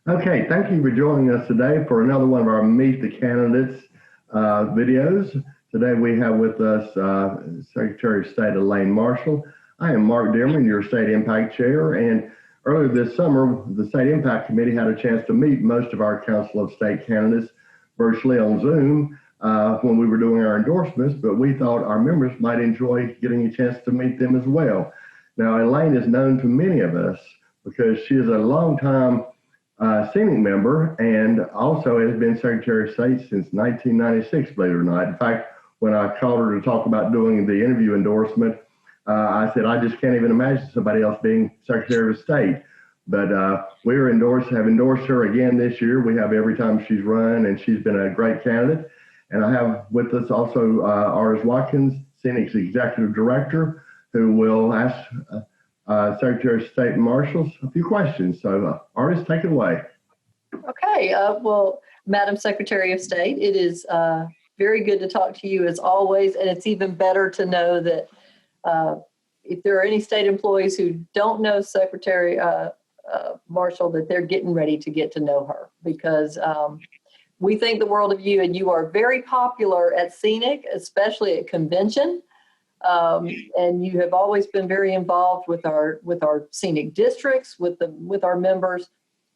Okay, thank you for joining us today for another one of our Meet the Candidates videos. Today we have with us Secretary of State Elaine Marshall. I am Mark Dearman, your State EMPAC Chair, and earlier this summer, the State EMPAC Committee had a chance to meet most of our Council of State candidates virtually on Zoom when we were doing our endorsements, but we thought our members might enjoy getting a chance to meet them as well. Now, Elaine is known to many of us because she is a longtime SEANC member and also has been Secretary of State since 1996, believe it or not. In fact, when I called her to talk about doing the interview endorsement, I said, I just can't even imagine somebody else being Secretary of State. But we have endorsed her again this year. We have every time she's run, and she's been a great candidate. And I have with us also Ardis Watkins, SEANC's Executive Director, who will ask Secretary of State Marshall a few questions. So Ardis, take it away. Okay, well, Madam Secretary of State, it is very good to talk to you as always, and it's even better to know that if there are any state employees who don't know Secretary Marshall, that they're getting ready to get to know her, because we think the world of you, and you are very popular at SEANC, especially at convention. And you have always been very involved with our SEANC districts, with our members.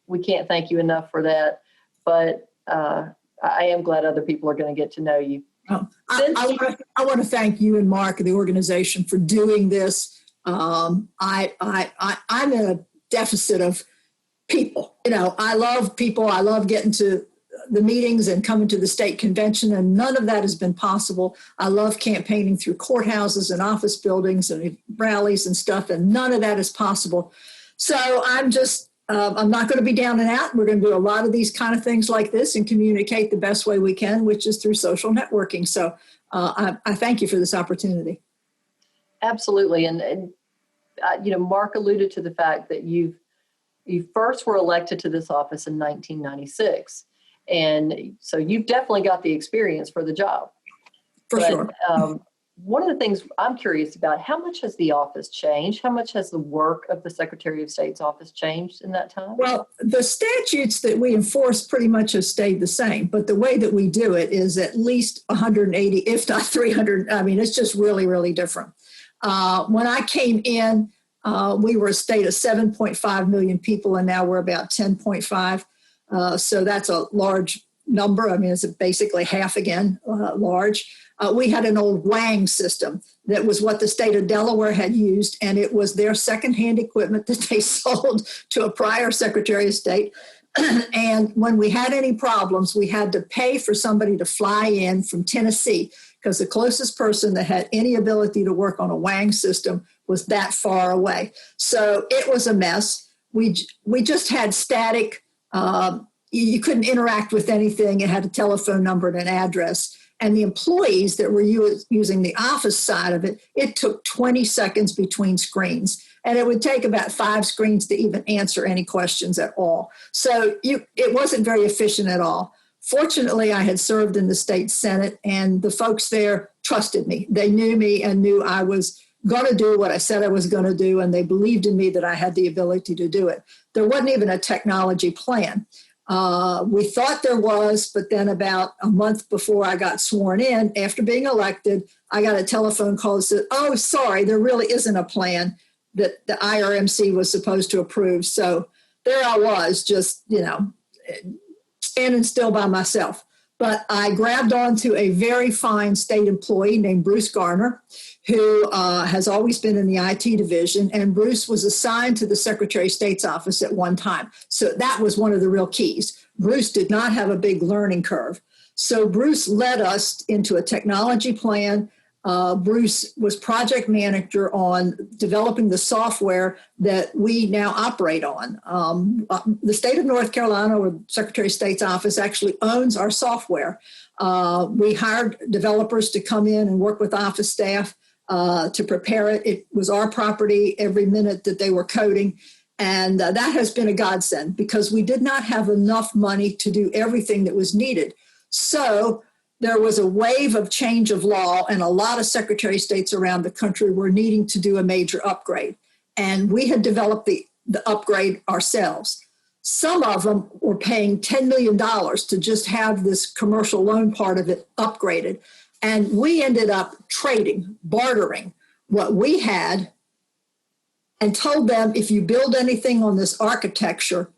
We can't thank you enough for that. But I am glad other people are going to get to know you. Oh, I want to thank you and Mark and the organization for doing this. I'm in a deficit of people. You know, I love people. I love getting to the meetings and coming to the state convention, and none of that has been possible. I love campaigning through courthouses and office buildings and rallies and stuff, and none of that is possible. So I'm not going to be down and out. We're going to do a lot of these kind of things like this and communicate the best way we can, which is through social networking. So I thank you for this opportunity. Absolutely. And you know, Mark alluded to the fact that you first were elected to this office in 1996. And so you've definitely got the experience for the job. Sure. One of the things I'm curious about, how much has the office changed? How much has the work of the Secretary of State's office changed in that time? Well, the statutes that we enforce pretty much have stayed the same, but the way that we do it is at least 180, if not 300. I mean, it's just really, really different. When I came in, we were a state of 7.5 million people, and now we're about 10.5. So that's a large number. I mean, it's basically half again, large. We had an old WANG system that was what the state of Delaware had used, and it was their secondhand equipment that they sold to a prior Secretary of State. And when we had any problems, we had to pay for somebody to fly in from Tennessee, because the closest person that had any ability to work on a WANG system was that far away. So it was a mess. We just had static. You couldn't interact with anything. It had a telephone number and an address. And the employees that were using the office side of it, it took 20 seconds between screens. And it would take about 5 screens to even answer any questions at all. So it wasn't very efficient at all. Fortunately, I had served in the state Senate, and the folks there trusted me. They knew me and knew I was going to do what I said I was going to do, and they believed in me that I had the ability to do it. There wasn't even a technology plan. We thought there was, but then about a month before I got sworn in, after being elected, I got a telephone call that said, oh, sorry, there really isn't a plan that the IRMC was supposed to approve. So there I was, just, standing still by myself. But I grabbed onto a very fine state employee named Bruce Garner, who has always been in the IT division. And Bruce was assigned to the Secretary of State's office at one time. So that was one of the real keys. Bruce did not have a big learning curve. So Bruce led us into a technology plan. Bruce was project manager on developing the software that we now operate on. The state of North Carolina, or Secretary of State's office, actually owns our software. We hired developers to come in and work with office staff to prepare it. It was our property every minute that they were coding. And that has been a godsend, because we did not have enough money to do everything that was needed. So there was a wave of change of law, and a lot of Secretary of States around the country were needing to do a major upgrade. And we had developed the upgrade ourselves. Some of them were paying $10 million to just have this commercial loan part of it upgraded. And we ended up trading, bartering what we had and told them, if you build anything on this architecture,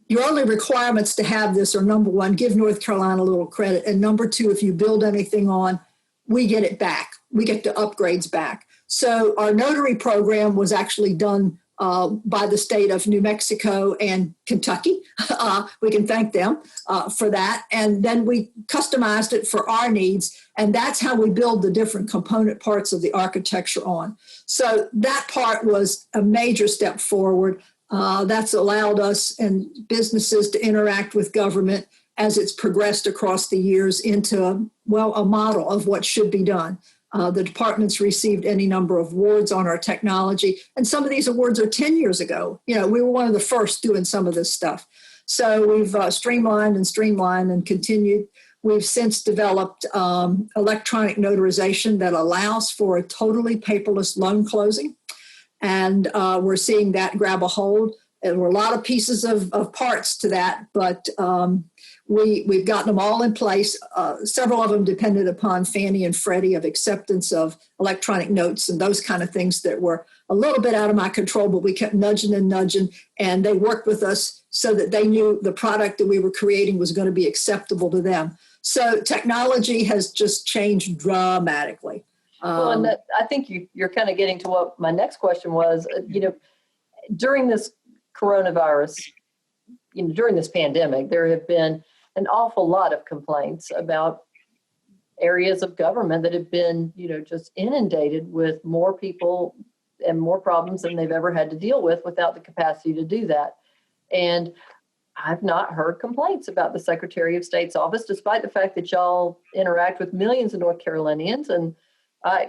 your only requirements to have this are, number one, give North Carolina a little credit. And number two, if you build anything on, we get it back. We get the upgrades back. So our notary program was actually done by the state of New Mexico and Kentucky. We can thank them for that. And then we customized it for our needs. And that's how we build the different component parts of the architecture on. So that part was a major step forward. That's allowed us and businesses to interact with government as it's progressed across the years into, a model of what should be done. The department's received any number of awards on our technology, and some of these awards are 10 years ago. We were one of the first doing some of this stuff. So we've streamlined and continued. We've since developed electronic notarization that allows for a totally paperless loan closing. And we're seeing that grab a hold. There were a lot of pieces of parts to that, but we've gotten them all in place. Several of them depended upon Fannie and Freddie of acceptance of electronic notes and those kind of things that were a little bit out of my control, but we kept nudging, and they worked with us so that they knew the product that we were creating was going to be acceptable to them. So technology has just changed dramatically. And I think you're kind of getting to what my next question was. During this coronavirus, during this pandemic, there have been an awful lot of complaints about areas of government that have been, just inundated with more people and more problems than they've ever had to deal with without the capacity to do that. And I've not heard complaints about the Secretary of State's office, despite the fact that y'all interact with millions of North Carolinians and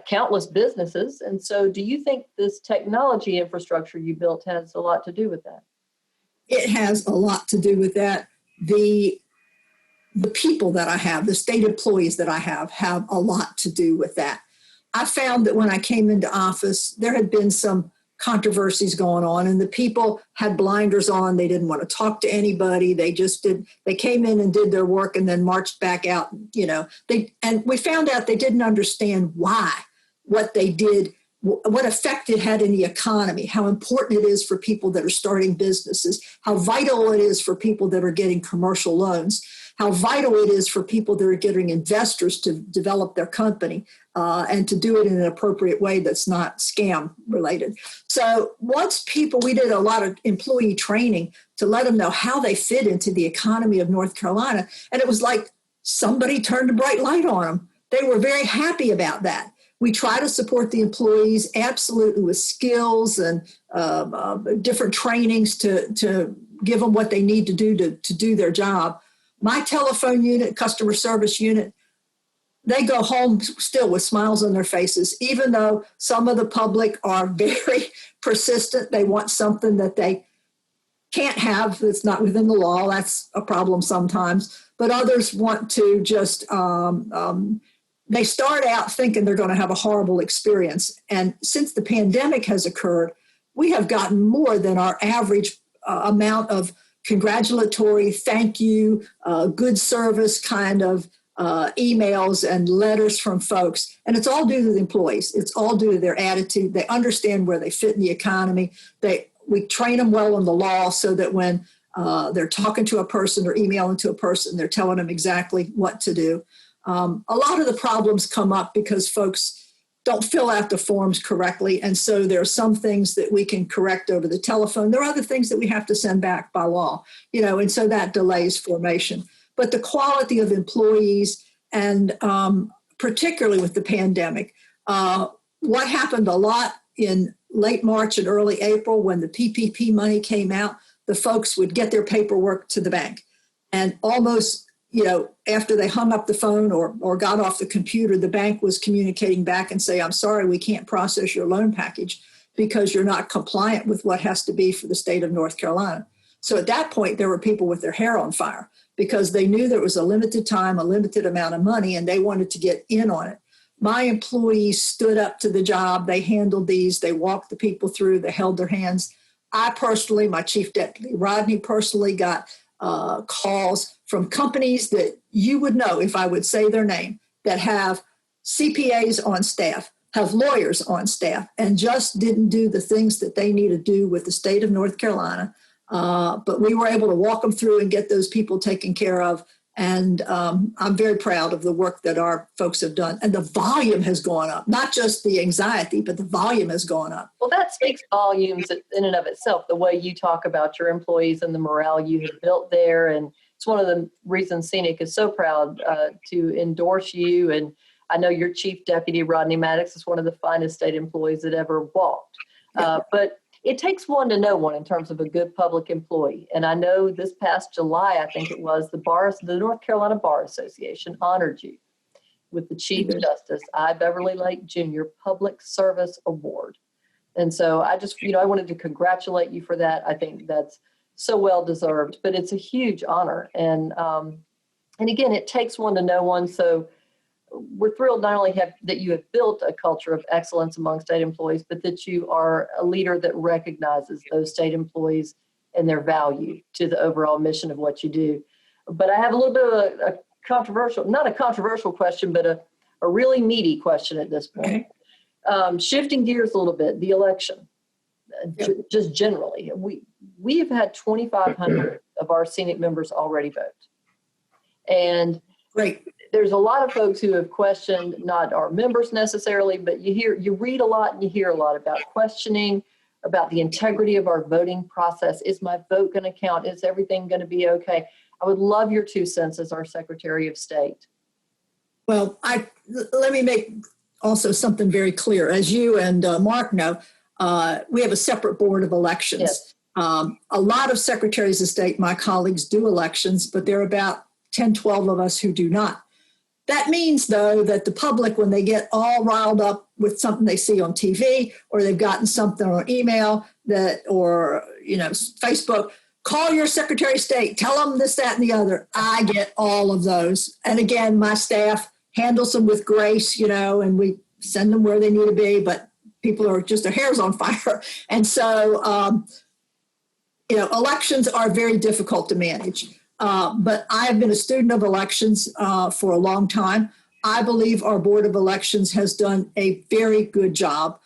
countless businesses. And so do you think this technology infrastructure you built has a lot to do with that? It has a lot to do with that. The people that I have, the state employees that I have a lot to do with that. I found that when I came into office, there had been some controversies going on, and the people had blinders on. They didn't want to talk to anybody. They came in and did their work and then marched back out. And we found out they didn't understand what they did, what effect it had in the economy, how important it is for people that are starting businesses, how vital it is for people that are getting commercial loans, how vital it is for people that are getting investors to develop their company and to do it in an appropriate way that's not scam related. So we did a lot of employee training to let them know how they fit into the economy of North Carolina. And it was like somebody turned a bright light on them. They were very happy about that. We try to support the employees absolutely with skills and different trainings to give them what they need to do to do their job. My telephone unit, customer service unit, they go home still with smiles on their faces, even though some of the public are very persistent. They want something that they can't have that's not within the law. That's a problem sometimes. But others want to just, they start out thinking they're going to have a horrible experience. And since the pandemic has occurred, we have gotten more than our average amount of congratulatory, thank you, good service kind of emails and letters from folks. And it's all due to the employees. It's all due to their attitude. They understand where they fit in the economy. We train them well on the law so that when they're talking to a person or emailing to a person, they're telling them exactly what to do. A lot of the problems come up because folks don't fill out the forms correctly. And so there are some things that we can correct over the telephone. There are other things that we have to send back by law, and so that delays formation. But the quality of employees, and particularly with the pandemic, what happened a lot in late March and early April when the PPP money came out, the folks would get their paperwork to the bank. And almost after they hung up the phone or got off the computer, the bank was communicating back and say, I'm sorry, we can't process your loan package because you're not compliant with what has to be for the state of North Carolina. So at that point, there were people with their hair on fire because they knew there was a limited time, a limited amount of money, and they wanted to get in on it. My employees stood up to the job. They handled these. They walked the people through. They held their hands. I personally, my chief deputy, Rodney, personally got calls from companies that you would know if I would say their name, that have CPAs on staff, have lawyers on staff, and just didn't do the things that they need to do with the state of North Carolina. But we were able to walk them through and get those people taken care of. And I'm very proud of the work that our folks have done. And the volume has gone up, not just the anxiety, but the volume has gone up. Well, that speaks volumes in and of itself, the way you talk about your employees and the morale you have built there. And it's one of the reasons SEANC is so proud to endorse you. And I know your chief deputy, Rodney Maddox, is one of the finest state employees that ever walked. But it takes one to know one in terms of a good public employee. And I know this past July, I think it was, the North Carolina Bar Association honored you with the Chief Justice I. Beverly Lake Jr. Public Service Award. And so I just, I wanted to congratulate you for that. I think that's so well deserved, but it's a huge honor. And again, it takes one to know one. So we're thrilled not only that you have built a culture of excellence among state employees, but that you are a leader that recognizes those state employees and their value to the overall mission of what you do. But I have a little bit of a controversial, not a controversial question, but a really meaty question at this point. Shifting gears a little bit, the election, just generally, we have had 2,500 of our SEANC members already vote. And Great. There's a lot of folks who have questioned, not our members necessarily, but you read a lot and you hear a lot about questioning, about the integrity of our voting process. Is my vote going to count? Is everything going to be okay? I would love your 2 cents as our Secretary of State. Well, let me make also something very clear. As you and Mark know, we have a separate board of elections. Yes. A lot of secretaries of state, my colleagues, do elections, but there are about 10, 12 of us who do not. That means, though, that the public, when they get all riled up with something they see on TV, or they've gotten something on email or Facebook, call your Secretary of State, tell them this, that, and the other. I get all of those. And again, my staff handles them with grace, and we send them where they need to be, but people are just, their hair's on fire. And so, elections are very difficult to manage. But I have been a student of elections for a long time. I believe our Board of Elections has done a very good job.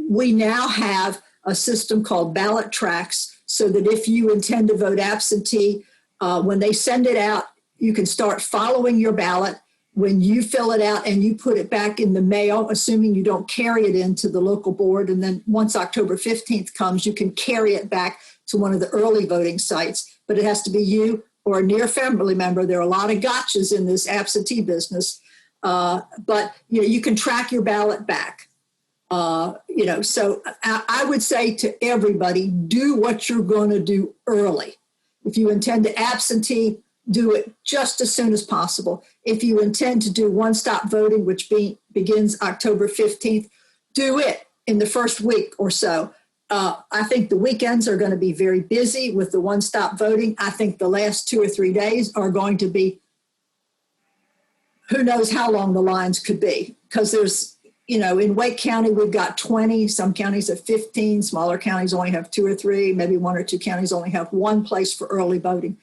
We now have a system called ballot tracks, so that if you intend to vote absentee, when they send it out, you can start following your ballot. When you fill it out and you put it back in the mail, assuming you don't carry it into the local board, and then once October 15th comes, you can carry it back to one of the early voting sites. But it has to be you or a near family member. There are a lot of gotchas in this absentee business, but you can track your ballot back. So I would say to everybody, do what you're going to do early. If you intend to absentee, do it just as soon as possible. If you intend to do one-stop voting, which begins October 15th, do it in the first week or so. I think the weekends are going to be very busy with the one-stop voting. I think the last 2 or 3 days are going to be, who knows how long the lines could be. Because there's, in Wake County, we've got 20, some counties have 15, smaller counties only have 2 or 3, maybe 1 or 2 counties only have one place for early voting.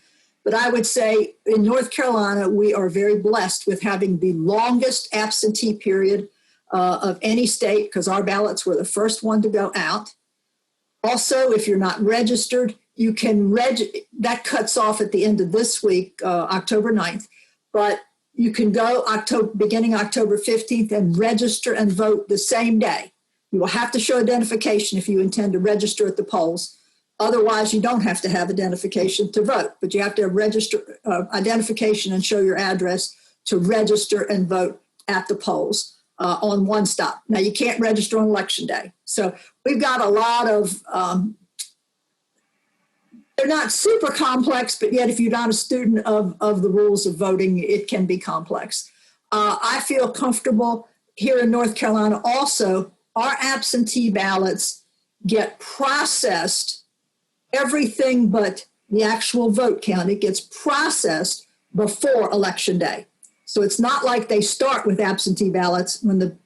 But I would say in North Carolina, we are very blessed with having the longest absentee period of any state, because our ballots were the first one to go out. Also, if you're not registered, you can that cuts off at the end of this week, October 9th, but you can go beginning October 15th and register and vote the same day. You will have to show identification if you intend to register at the polls. Otherwise, you don't have to have identification to vote, but you have to register identification and show your address to register and vote at the polls. On one stop. Now, you can't register on election day. So we've got a lot of, they're not super complex, but yet if you're not a student of the rules of voting, it can be complex. I feel comfortable here in North Carolina. Also, our absentee ballots get processed, everything but the actual vote count. It gets processed before election day. So it's not like they start with absentee ballots when the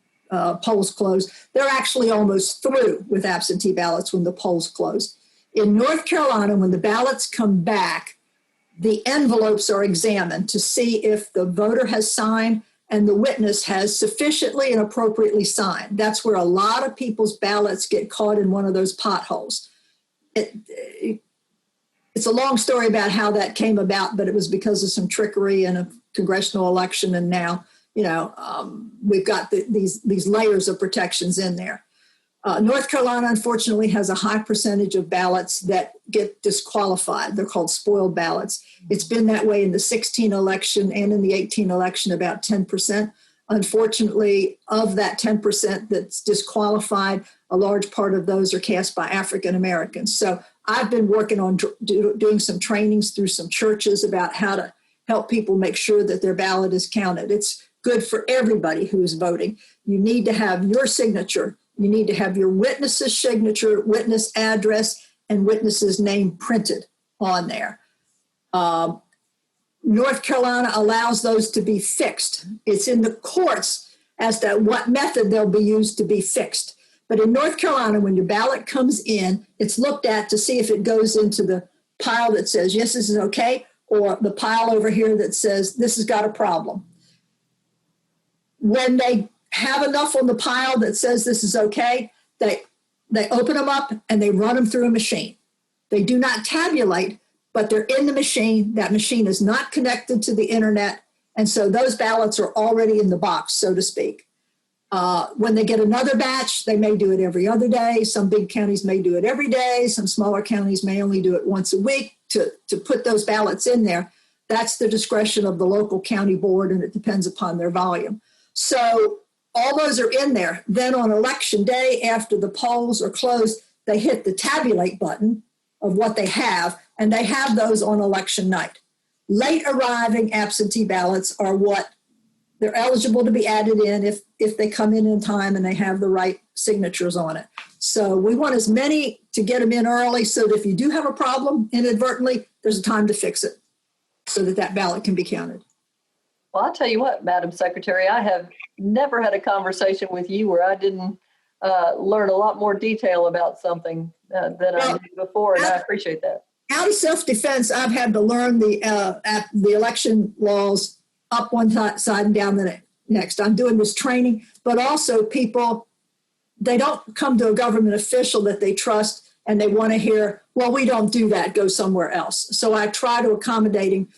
polls close. They're actually almost through with absentee ballots when the polls close. In North Carolina, when the ballots come back, the envelopes are examined to see if the voter has signed and the witness has sufficiently and appropriately signed. That's where a lot of people's ballots get caught in one of those potholes. It's a long story about how that came about, but it was because of some trickery in a congressional election. And now, we've got these layers of protections in there. North Carolina, unfortunately, has a high percentage of ballots that get disqualified. They're called spoiled ballots. It's been that way in the 16 election and in the 18 election, about 10%. Unfortunately, of that 10% that's disqualified, a large part of those are cast by African Americans. So I've been working on doing some trainings through some churches about how to help people make sure that their ballot is counted. It's good for everybody who's voting. You need to have your signature. You need to have your witness's signature, witness address, and witness's name printed on there. North Carolina allows those to be fixed. It's in the courts as to what method they'll be used to be fixed. But in North Carolina, when your ballot comes in, it's looked at to see if it goes into the pile that says, yes, this is okay, or the pile over here that says, this has got a problem. When they have enough on the pile that says this is okay, they open them up and they run them through a machine. They do not tabulate, but they're in the machine. That machine is not connected to the internet. And so those ballots are already in the box, so to speak. When they get another batch, they may do it every other day. Some big counties may do it every day. Some smaller counties may only do it once a week to put those ballots in there. That's the discretion of the local county board, and it depends upon their volume. So all those are in there. Then on election day, after the polls are closed, they hit the tabulate button of what they have, and they have those on election night. Late arriving absentee ballots are what they're eligible to be added in if they come in time and they have the right signatures on it. So we want as many to get them in early so that if you do have a problem inadvertently, there's a time to fix it so that ballot can be counted. Well, I'll tell you what, Madam Secretary, I have never had a conversation with you where I didn't learn a lot more detail about something than I did before, and I appreciate that. Out of self-defense, I've had to learn the election laws up one side and down the next. I'm doing this training, but also people, they don't come to a government official that they trust and they want to hear, well, we don't do that, go somewhere else. So I try to accommodate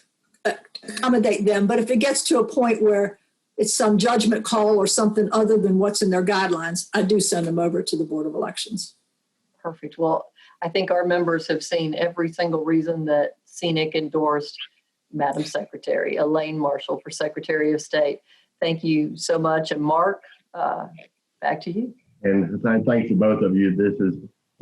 them. But if it gets to a point where it's some judgment call or something other than what's in their guidelines, I do send them over to the Board of Elections. Perfect. Well, I think our members have seen every single reason that SEANC endorsed Madam Secretary Elaine Marshall for Secretary of State. Thank you so much. And Mark, back to you. And thanks to both of you. This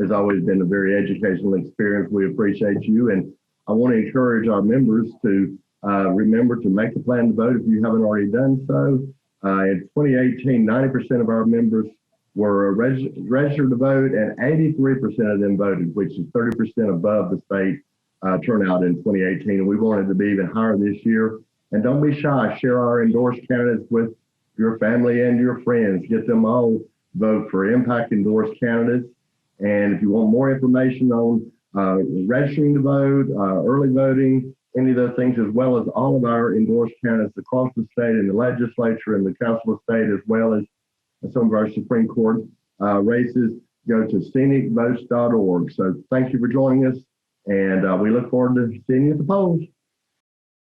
has always been a very educational experience. We appreciate you. And I want to encourage our members to remember to make a plan to vote if you haven't already done so. In 2018, 90% of our members were registered to vote, and 83% of them voted, which is 30% above the state turnout in 2018. And we want it to be even higher this year. And don't be shy. Share our endorsed candidates with your family and your friends. Get them all vote for EMPAC endorsed candidates. And if you want more information on registering to vote, early voting, any of those things, as well as all of our endorsed candidates across the state in the legislature and the council of state, as well as some of our Supreme Court races, go to scenicvotes.org. So thank you for joining us, and we look forward to seeing you at the polls.